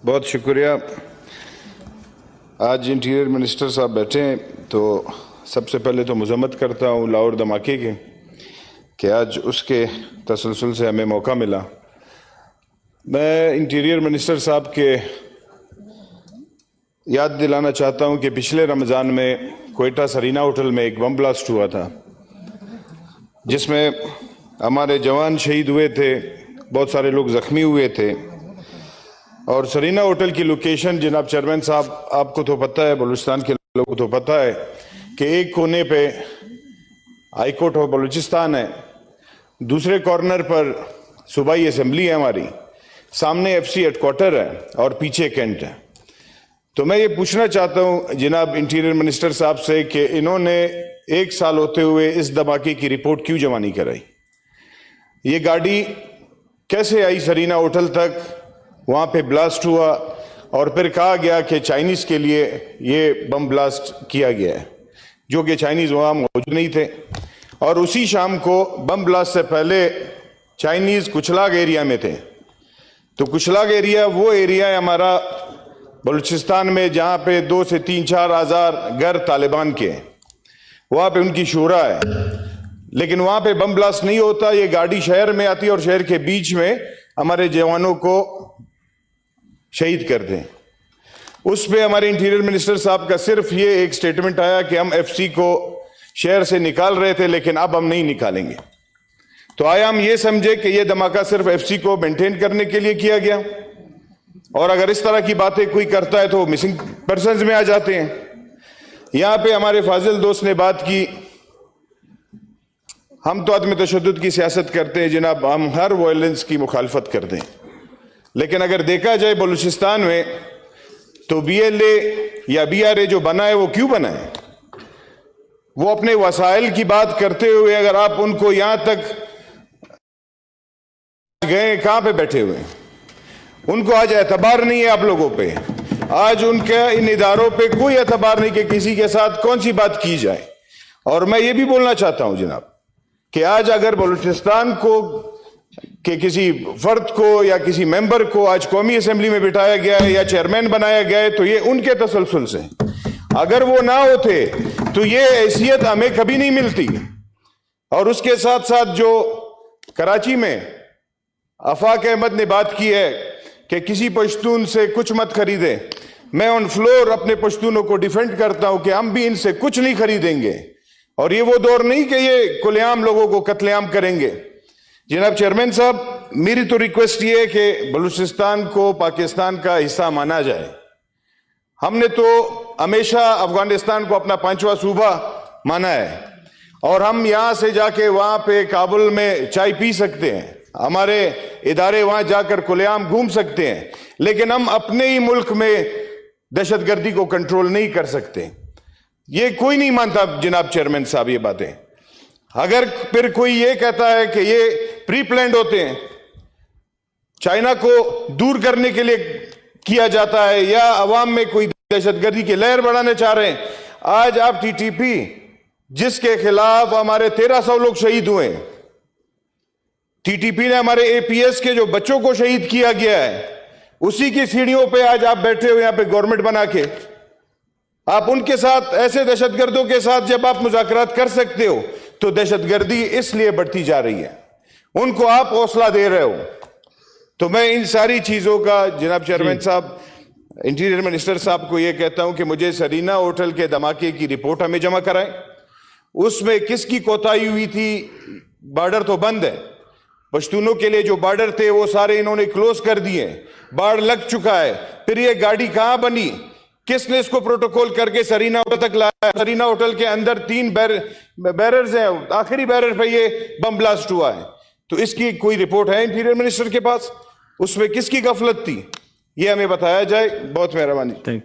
بہت شکریہ. آج انٹیریئر منسٹر صاحب بیٹھے ہیں تو سب سے پہلے تو مذمت کرتا ہوں لاہور دھماکے کے کہ آج اس کے تسلسل سے ہمیں موقع ملا. میں انٹیریئر منسٹر صاحب کے یاد دلانا چاہتا ہوں کہ پچھلے رمضان میں کوئٹہ سرینا ہوٹل میں ایک بم بلاسٹ ہوا تھا جس میں ہمارے جوان شہید ہوئے تھے, بہت سارے لوگ زخمی ہوئے تھے. اور سرینا ہوٹل کی لوکیشن جناب چیئرمین صاحب آپ کو تو پتہ ہے, بلوچستان کے لوگوں کو تو پتہ ہے کہ ایک کونے پہ ہائی کورٹ آف بلوچستان ہے, دوسرے کارنر پر صوبائی اسمبلی ہے ہماری, سامنے ایف سی ہیڈ کوارٹر ہے اور پیچھے کینٹ ہے. تو میں یہ پوچھنا چاہتا ہوں جناب انٹیریئر منسٹر صاحب سے کہ انہوں نے 1 سال ہوتے ہوئے اس دھماکے کی رپورٹ کیوں جمع نہیں کرائی؟ یہ گاڑی کیسے آئی سرینا ہوٹل تک, وہاں پہ بلاسٹ ہوا اور پھر کہا گیا کہ چائنیز کے لیے یہ بم بلاسٹ کیا گیا ہے, جو کہ چائنیز وہاں موجود نہیں تھے. اور اسی شام کو بم بلاسٹ سے پہلے چائنیز کچلاگ ایریا میں تھے. تو کچلاگ ایریا وہ ایریا ہے ہمارا بلوچستان میں جہاں پہ 2 سے 3-4 ہزار گھر طالبان کے ہیں, وہاں پہ ان کی شورا ہے. لیکن وہاں پہ بم بلاسٹ نہیں ہوتا, یہ گاڑی شہر میں آتی ہے اور شہر کے بیچ میں ہمارے جوانوں کو شہید کر دیں. اس پہ ہمارے انٹیریئر منسٹر صاحب کا صرف یہ ایک سٹیٹمنٹ آیا کہ ہم ایف سی کو شہر سے نکال رہے تھے لیکن اب ہم نہیں نکالیں گے. تو آیا ہم یہ سمجھے کہ یہ دھماکہ صرف ایف سی کو مینٹین کرنے کے لیے کیا گیا, اور اگر اس طرح کی باتیں کوئی کرتا ہے تو مسنگ پرسنز میں آ جاتے ہیں. یہاں پہ ہمارے فاضل دوست نے بات کی, ہم تو عدم تشدد کی سیاست کرتے ہیں جناب, ہم ہر وائلنس کی مخالفت کرتے ہیں. لیکن اگر دیکھا جائے بلوچستان میں تو بی ایل اے یا بی آر اے جو بنا ہے وہ کیوں بنا ہے؟ وہ اپنے وسائل کی بات کرتے ہوئے اگر آپ ان کو یہاں تک گئے, کہاں پہ بیٹھے ہوئے ہیں؟ ان کو آج اعتبار نہیں ہے آپ لوگوں پہ, آج ان کے ان اداروں پہ کوئی اعتبار نہیں کہ کسی کے ساتھ کون سی بات کی جائے. اور میں یہ بھی بولنا چاہتا ہوں جناب کہ آج اگر بلوچستان کو کہ کسی فرد کو یا کسی ممبر کو آج قومی اسمبلی میں بٹھایا گیا ہے یا چیئرمین بنایا گیا ہے تو یہ ان کے تسلسل سے, اگر وہ نہ ہوتے تو یہ حیثیت ہمیں کبھی نہیں ملتی. اور اس کے ساتھ ساتھ جو کراچی میں آفاق احمد نے بات کی ہے کہ کسی پشتون سے کچھ مت خریدے, میں آن فلور اپنے پشتونوں کو ڈیفینڈ کرتا ہوں کہ ہم بھی ان سے کچھ نہیں خریدیں گے. اور یہ وہ دور نہیں کہ یہ کھلے عام لوگوں کو قتل عام کریں گے. جناب چیئرمین صاحب, میری تو ریکویسٹ یہ ہے کہ بلوچستان کو پاکستان کا حصہ مانا جائے. ہم نے تو ہمیشہ افغانستان کو اپنا 5واں صوبہ مانا ہے, اور ہم یہاں سے جا کے وہاں پہ کابل میں چائے پی سکتے ہیں, ہمارے ادارے وہاں جا کر کھلے عام گھوم سکتے ہیں, لیکن ہم اپنے ہی ملک میں دہشت گردی کو کنٹرول نہیں کر سکتے. یہ کوئی نہیں مانتا جناب چیئرمین صاحب یہ باتیں. اگر پھر کوئی یہ کہتا ہے کہ یہ پری پلانڈ ہوتے ہیں, چائنا کو دور کرنے کے لیے کیا جاتا ہے یا عوام میں کوئی دہشت گردی کی لہر بڑھانے چاہ رہے ہیں, آج آپ ٹی ٹی پی جس کے خلاف ہمارے 1300 لوگ شہید ہوئے ہیں, ٹی ٹی پی نے ہمارے اے پی ایس کے جو بچوں کو شہید کیا گیا ہے, اسی کی سیڑھیوں پہ آج آپ بیٹھے ہوئے یہاں پہ گورنمنٹ بنا کے, آپ ان کے ساتھ ایسے دہشت گردوں کے ساتھ جب آپ مذاکرات کر سکتے ہو تو دہشت گردی اس لیے بڑھتی جا رہی ہے, ان کو آپ حوصلہ دے رہے ہو. تو میں ان ساری چیزوں کا جناب چیئرمین صاحب انٹیریئر منسٹر صاحب کو یہ کہتا ہوں کہ مجھے سرینا ہوٹل کے دھماکے کی رپورٹ ہمیں جمع کرائیں. اس میں کس کی کوتاہی ہوئی تھی؟ بارڈر تو بند ہے, پشتونوں کے لیے جو بارڈر تھے وہ سارے انہوں نے کلوز کر دیے, باڑ لگ چکا ہے. پھر یہ گاڑی کہاں بنی؟ کس نے اس کو پروٹوکول کر کے سرینا ہوٹل تک لایا؟ سرینا ہوٹل کے اندر 3 بیررز ہیں, آخری بیرر پہ یہ بم بلاسٹ ہوا ہے. تو اس کی کوئی رپورٹ ہے انٹیریئر منسٹر کے پاس؟ اس میں کس کی غفلت تھی؟ یہ ہمیں بتایا جائے. بہت مہربانی.